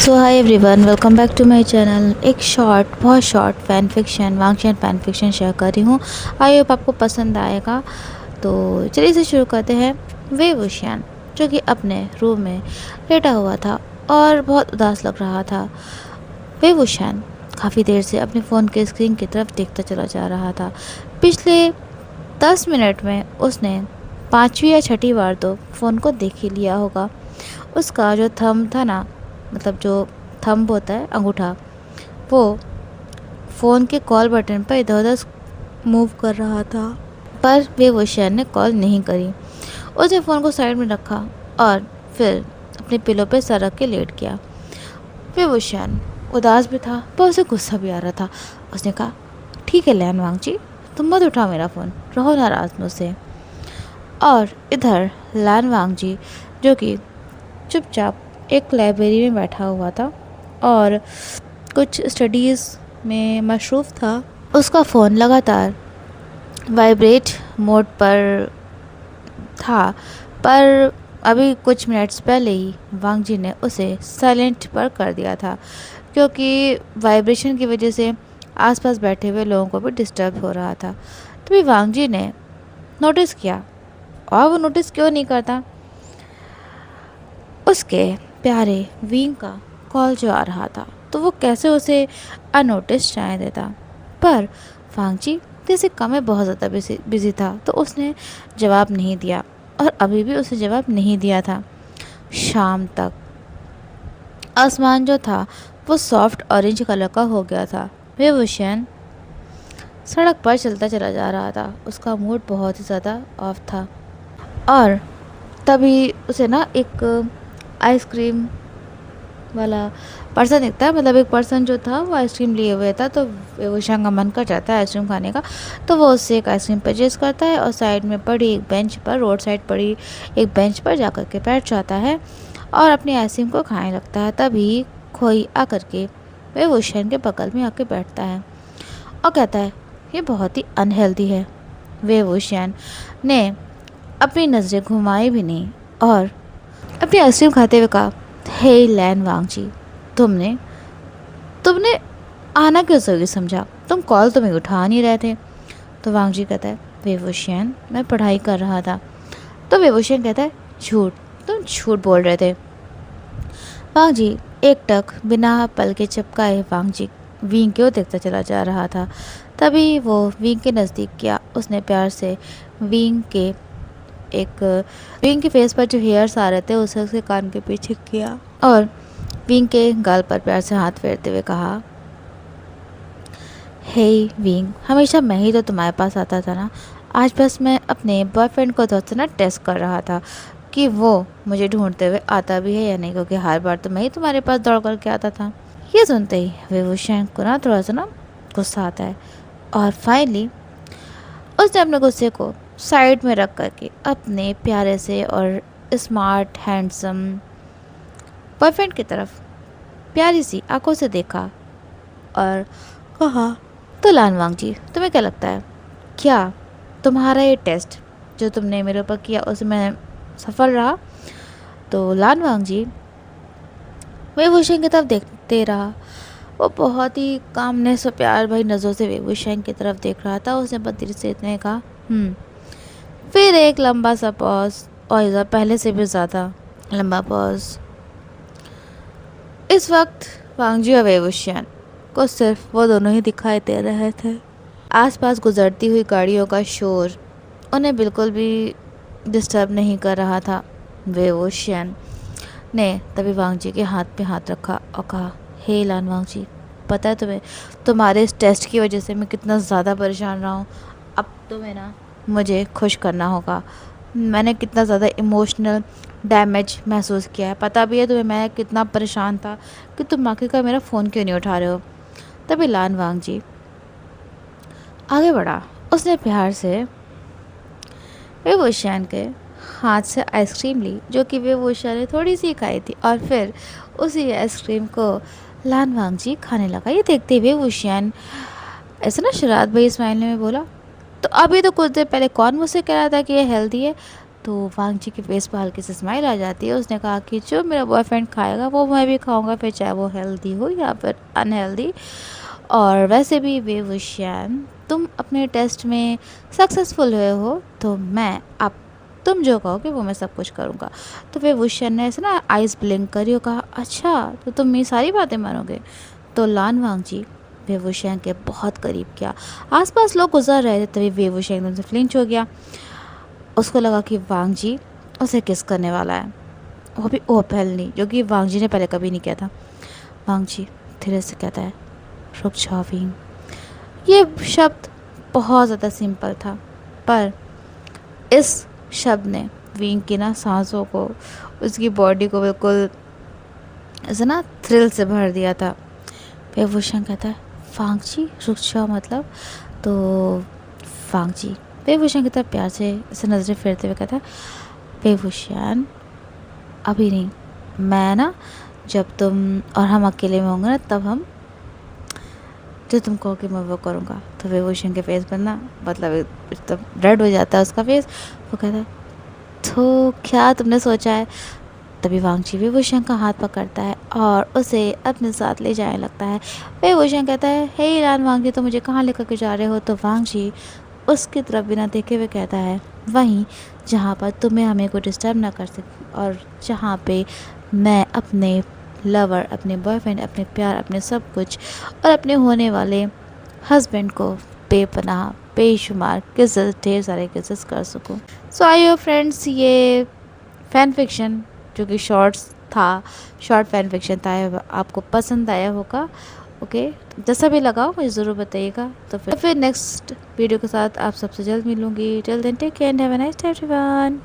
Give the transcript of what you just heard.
So hi everyone, welcome back to my channel. एक बहुत short fan fiction Wangxian fan fiction share कर रही हूँ। आई होप आपको पसंद आएगा। तो चलिए इसे शुरू करते हैं। वे वुशियन जो कि अपने रूम में लेटा हुआ था और बहुत उदास लग रहा था। वे वुशियन काफ़ी देर से अपने फ़ोन के स्क्रीन की तरफ देखता चला जा रहा था। पिछले 10 मिनट में उसने 5वीं या 6ठी बार तो फ़ोन को देख ही लिया होगा। उसका जो थंब था ना, मतलब जो थंब होता है अंगूठा, वो फ़ोन के कॉल बटन पर इधर उधर मूव कर रहा था, पर वे वुशियन ने कॉल नहीं करी। उसने फ़ोन को साइड में रखा और फिर अपने पिलो पे सर रख के लेट गया। वे वुशियन उदास भी था पर उसे गुस्सा भी आ रहा था। उसने कहा, ठीक है लैन वांगजी, तुम मत उठाओ मेरा फ़ोन, रहो नाराज़ मुझसे। और इधर लैन वांगजी जो कि चुपचाप एक लाइब्रेरी में बैठा हुआ था और कुछ स्टडीज़ में मशरूफ़ था, उसका फ़ोन लगातार वाइब्रेट मोड पर था। पर अभी कुछ मिनट्स पहले ही वांगजी ने उसे साइलेंट पर कर दिया था, क्योंकि वाइब्रेशन की वजह से आसपास बैठे हुए लोगों को भी डिस्टर्ब हो रहा था। तभी वांगजी ने नोटिस किया, और वो नोटिस क्यों नहीं करता, उसके प्यारे विंग का कॉल जो आ रहा था, तो वो कैसे उसे अनोटिस जाने देता। पर वांगजी जैसे काम में बहुत ज़्यादा बिजी था, तो उसने जवाब नहीं दिया और अभी भी उसे जवाब नहीं दिया था। शाम तक आसमान जो था वो सॉफ्ट ऑरेंज कलर का हो गया था। वे वुशियन सड़क पर चलता चला जा रहा था। उसका मूड बहुत ही ज़्यादा ऑफ था और तभी उसे ना एक आइसक्रीम वाला पर्सन दिखता है। मतलब एक पर्सन जो था वो आइसक्रीम लिए हुए था, तो वुशियन का मन कर जाता है आइसक्रीम खाने का। तो वो उससे एक आइसक्रीम परचेज़ करता है और साइड में पड़ी एक बेंच पर, रोड साइड पड़ी एक बेंच पर जाकर के बैठ जाता है और अपनी आइसक्रीम को खाने लगता है। तभी कोई आकर के वे वुशियन के बगल में आके बैठता है और कहता है, ये बहुत ही अनहेल्दी है। वे वुशियन ने अपनी नज़रें घुमाई भी नहीं और अपनी आइसक्रीम खाते हुए कहा, हे लैन वांगजी, तुमने तुमने आना क्यों ज़रूरी समझा? तुम कॉल तो मैं उठा नहीं रहे थे। तो वांगजी कहता है, वे वुशियन, मैं पढ़ाई कर रहा था। तो वे वुशियन कहता है, झूठ, तुम झूठ बोल रहे थे। वांगजी एकटक बिना पल के चपकाए वांगजी विंग को देखता चला जा रहा था। तभी वो विंग के नज़दीक गया। उसने प्यार से विंग के फेस पर जो हेयर्स आ रहे थे उसे उसके कान के पीछे किया और विंग के गाल पर प्यार से हाथ फेरते हुए कहा, हे विंग, हमेशा मैं ही तो तुम्हारे पास आता था ना। आज बस मैं अपने बॉयफ्रेंड को दोस्त ना टेस्ट कर रहा था कि वो मुझे ढूंढते हुए आता भी है या नहीं, क्योंकि हर बार तो मैं ही तुम्हारे पास दौड़ करके आता था। ये सुनते ही वे वुशियन को ना थोड़ा सा ना गुस्सा आता है और फाइनली उसने अपने गुस्से को साइड में रख करके अपने प्यारे से और स्मार्ट हैंडसम बॉयफ्रेंड की तरफ प्यारी सी आंखों से देखा और कहा, तो लान वांगजी, तुम्हें क्या लगता है, क्या तुम्हारा ये टेस्ट जो तुमने मेरे ऊपर किया उसमें सफल रहा? तो लान वांगजी वे वुशियन की तरफ देखते रहा। वो बहुत ही कामनेस और प्यार भरी नज़रों से वे वुशियन की तरफ देख रहा था। उसने बदतमीजी से इतने कहा, फिर एक लंबा सा पॉज, और इधर पहले से भी ज़्यादा लंबा पॉज। इस वक्त वांगजी और वे वुशियन को सिर्फ वो दोनों ही दिखाई दे रहे थे। आसपास गुजरती हुई गाड़ियों का शोर उन्हें बिल्कुल भी डिस्टर्ब नहीं कर रहा था। वे वुशियन ने तभी वांगजी के हाथ पे हाथ रखा और कहा, हे लान वांगजी, पता है तुम्हें, तुम्हारे इस टेस्ट की वजह से मैं कितना ज़्यादा परेशान रहा हूँ। अब तुम्हें ना मुझे खुश करना होगा। मैंने कितना ज़्यादा इमोशनल डैमेज महसूस किया है। पता भी है तुम्हें मैं कितना परेशान था कि तुम आखिरकार मेरा फ़ोन क्यों नहीं उठा रहे हो। तभी लान वांगजी आगे बढ़ा। उसने प्यार से वे वुशियन के हाथ से आइसक्रीम ली, जो कि वे वुशियन ने थोड़ी सी खाई थी, और फिर उसी आइसक्रीम को लान वांगजी खाने लगा। ये देखते हुए वुशियन ऐसे ना शरारत भरी स्माइल में बोला, तो अभी तो कुछ देर पहले कौन मुझसे कह रहा था कि ये हेल्दी है? तो वांग जी के फेस पर हल्की सी स्माइल आ जाती है। उसने कहा कि जो मेरा बॉयफ्रेंड खाएगा वो मैं भी खाऊंगा, फिर चाहे वो हेल्दी हो या फिर अनहेल्दी। और वैसे भी वेवुशियन, तुम अपने टेस्ट में सक्सेसफुल हुए हो, तो मैं अब तुम जो कहोगे वो मैं सब कुछ करूँगा। तो वेवुशियन ने ऐसे ना आइस ब्लिंक करी और कहा, अच्छा तो तुम मेरी सारी बातें मानोगे। तो लान वांग जी वेवुशियन के बहुत करीब गया। आसपास लोग गुजर रहे थे, तभी वेवुशियन एकदम से फ्लिंच हो गया। उसको लगा कि वांग जी उसे किस करने वाला है, वो भी ओपनली, जो कि वांग जी ने पहले कभी नहीं किया था। वांग जी धीरे से कहता है, रुक जाओ विंग। ये शब्द बहुत ज़्यादा सिंपल था, पर इस शब्द ने विंग की ना सांसों को, उसकी बॉडी को बिल्कुल ऐसे ना थ्रिल से भर दिया था। वेवुशियन कहता है, वांग जी रुक जाओ मतलब। तो वांग जी वेवुशियन की तरफ प्यार से ऐसे नज़रें फेरते हुए कहता है, वेवुशियन अभी नहीं, मैं ना जब तुम और हम अकेले में होंगे ना, तब हम जो तुम कहोगे मैं वो करूँगा। तो वेवुशियन के फेस पर ना मतलब एकदम रेड हो जाता है उसका फेस। वो कहता है, तो क्या तुमने सोचा है। तभी वांग जी वेवुशियन का हाथ पकड़ता है और उसे अपने साथ ले जाने लगता है। वेवुशियन कहता है, हे लान वांग जी, तो मुझे कहाँ लेकर के जा रहे हो। तो वांग जी उसकी तरफ बिना देखे हुए कहता है, वहीं जहाँ पर तुम्हें हमें को डिस्टर्ब ना कर सके और जहाँ पे मैं अपने लवर, अपने बॉयफ्रेंड, अपने प्यार, अपने सब कुछ और अपने होने वाले हस्बैंड को बेपनाह बेशुमार किस्सेस, ढेर सारे किस्सेस कर सकूँ। सो आई होप फ्रेंड्स, ये फैन फिक्शन जो कि शॉर्ट्स था, शॉर्ट फैन फिक्शन था, आपको पसंद आया होगा। ओके, जैसा भी लगा मुझे ज़रूर बताइएगा। तो फिर नेक्स्ट वीडियो के साथ आप सबसे जल्द मिलूँगी। Till then take care and have a nice day everyone.